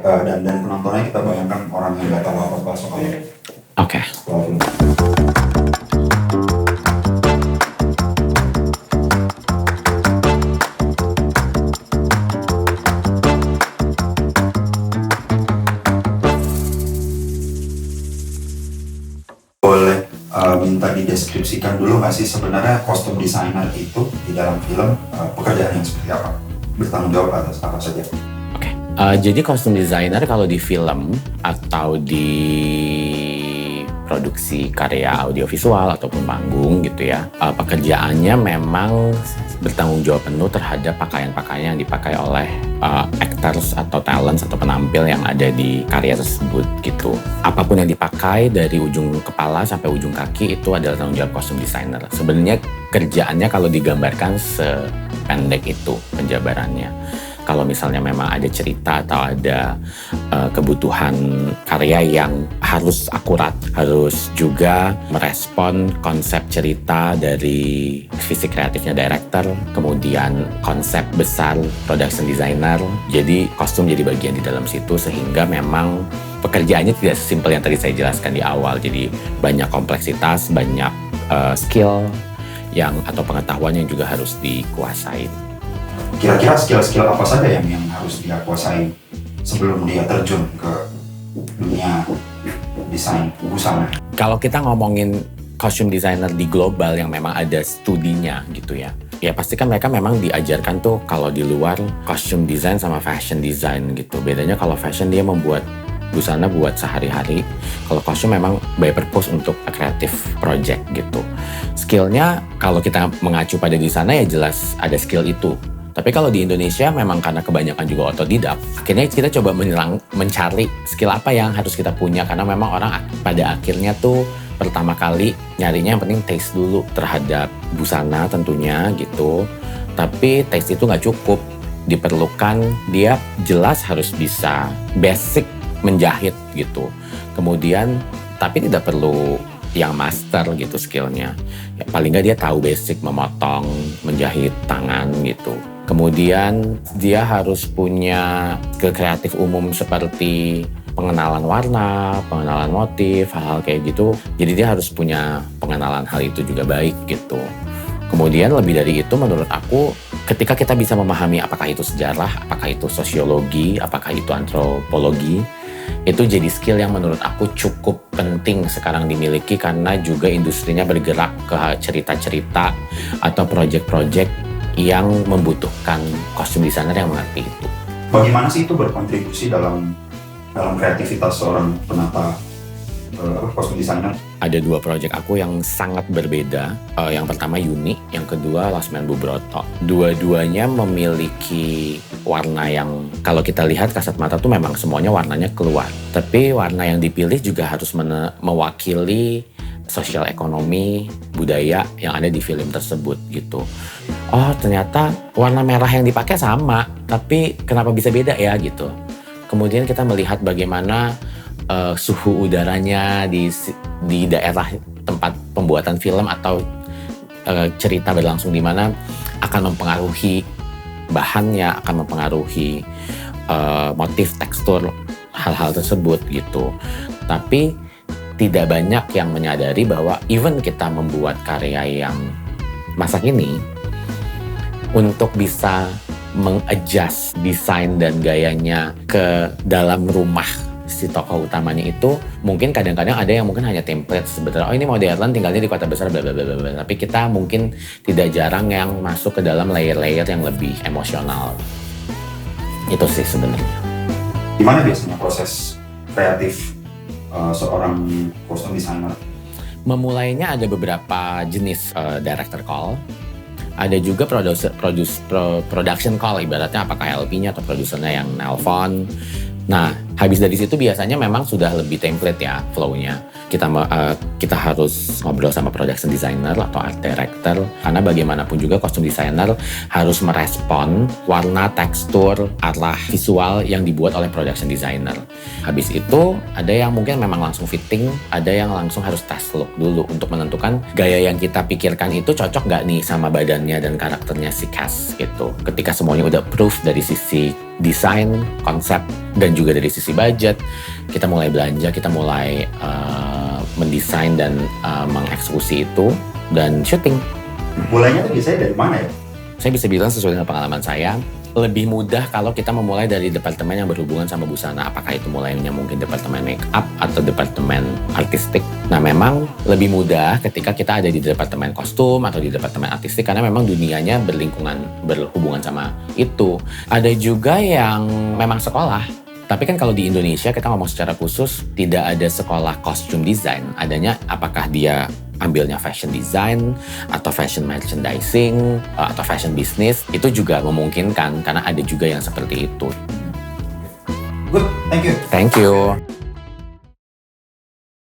Dan penontonnya kita bayangkan orang yang nggak tahu apa-apa soal Oke. film. Boleh minta dideskripsikan dulu nggak sih sebenarnya kostum desainer itu di dalam film, pekerjaan yang seperti apa? Bertanggung jawab atas apa saja? Oke. Jadi kostum designer kalau di film atau di produksi karya audiovisual ataupun panggung gitu ya, pekerjaannya memang bertanggung jawab penuh terhadap pakaian-pakaian yang dipakai oleh actors atau talents atau penampil yang ada di karya tersebut gitu. Apapun yang dipakai dari ujung kepala sampai ujung kaki itu adalah tanggung jawab kostum designer. Sebenarnya kerjaannya kalau digambarkan sependek itu penjabarannya. Kalau misalnya memang ada cerita atau ada kebutuhan karya yang harus akurat, harus juga merespon konsep cerita dari visi kreatifnya director, kemudian konsep besar production designer. Jadi kostum jadi bagian di dalam situ sehingga memang pekerjaannya tidak sesimpel yang tadi saya jelaskan di awal. Jadi banyak kompleksitas, banyak skill yang atau pengetahuan yang juga harus dikuasai. Kira-kira skill-skill apa saja yang harus dia kuasai sebelum dia terjun ke dunia desain busana? Kalau kita ngomongin costume designer di global yang memang ada studinya gitu ya, ya pasti kan mereka memang diajarkan tuh kalau di luar costume design sama fashion design gitu. Bedanya kalau fashion dia membuat busana buat sehari-hari, kalau kostum memang by purpose untuk a creative project gitu. Skillnya kalau kita mengacu pada di sana ya jelas ada skill itu. Tapi kalau di Indonesia memang karena kebanyakan juga otodidak, akhirnya kita coba mencari skill apa yang harus kita punya. Karena memang orang pada akhirnya tuh pertama kali nyarinya yang penting taste dulu terhadap busana tentunya gitu. Tapi taste itu nggak cukup, diperlukan dia jelas harus bisa basic menjahit gitu. Kemudian tapi tidak perlu yang master gitu skillnya. Ya, paling nggak dia tahu basic memotong, menjahit tangan gitu. Kemudian dia harus punya skill kreatif umum seperti pengenalan warna, pengenalan motif, hal-hal kayak gitu. Jadi dia harus punya pengenalan hal itu juga baik gitu. Kemudian lebih dari itu menurut aku ketika kita bisa memahami apakah itu sejarah, apakah itu sosiologi, apakah itu antropologi, itu jadi skill yang menurut aku cukup penting sekarang dimiliki karena juga industrinya bergerak ke cerita-cerita atau project-project yang membutuhkan kostum designer yang mengerti itu. Bagaimana sih itu berkontribusi dalam kreativitas seorang penata kostum designer? Ada dua project aku yang sangat berbeda. Yang pertama Yuni, yang kedua Lasmen Bubroto. Dua-duanya memiliki warna yang kalau kita lihat kasat mata tuh memang semuanya warnanya keluar. Tapi warna yang dipilih juga harus mewakili sosial ekonomi, budaya yang ada di film tersebut gitu. Oh ternyata warna merah yang dipakai sama, tapi kenapa bisa beda ya gitu. Kemudian kita melihat bagaimana suhu udaranya di daerah tempat pembuatan film atau cerita berlangsung di mana akan mempengaruhi bahannya, akan mempengaruhi motif, tekstur, hal-hal tersebut gitu. Tapi tidak banyak yang menyadari bahwa even kita membuat karya yang masa kini, untuk bisa mengadjust desain dan gayanya ke dalam rumah si tokoh utamanya itu, mungkin kadang-kadang ada yang mungkin hanya template sebetulnya, oh ini modern tinggalnya di kota besar bla bla bla bla. Tapi kita mungkin tidak jarang yang masuk ke dalam layer-layer yang lebih emosional. Itu sih sebenarnya. Gimana biasanya proses kreatif seorang kostum designer? Memulainya ada beberapa jenis director call. Ada juga production call, ibaratnya apakah LP-nya atau produsernya yang nelpon. Nah, habis dari situ biasanya memang sudah lebih template ya flow-nya. kita harus ngobrol sama production designer atau art director, karena bagaimanapun juga kostum designer harus merespon warna, tekstur, arah visual yang dibuat oleh production designer. Habis itu ada yang mungkin memang langsung fitting, ada yang langsung harus test look dulu untuk menentukan gaya yang kita pikirkan itu cocok nggak nih sama badannya dan karakternya si cast gitu. Ketika semuanya udah proof dari sisi desain, konsep, dan juga dari sisi budget, kita mulai belanja, kita mulai mendesain dan mengeksekusi itu dan syuting. Mulainya tuh biasanya dari mana ya? Saya bisa bilang sesuai dengan pengalaman saya, lebih mudah kalau kita memulai dari departemen yang berhubungan sama busana. Apakah itu mulainya mungkin departemen make up atau departemen artistik. Nah memang lebih mudah ketika kita ada di departemen kostum atau di departemen artistik, karena memang dunianya berhubungan sama itu. Ada juga yang memang sekolah. Tapi kan kalau di Indonesia kita ngomong secara khusus tidak ada sekolah costume design. Adanya apakah dia ambilnya fashion design atau fashion merchandising atau fashion business, itu juga memungkinkan karena ada juga yang seperti itu. Good, thank you. Thank you.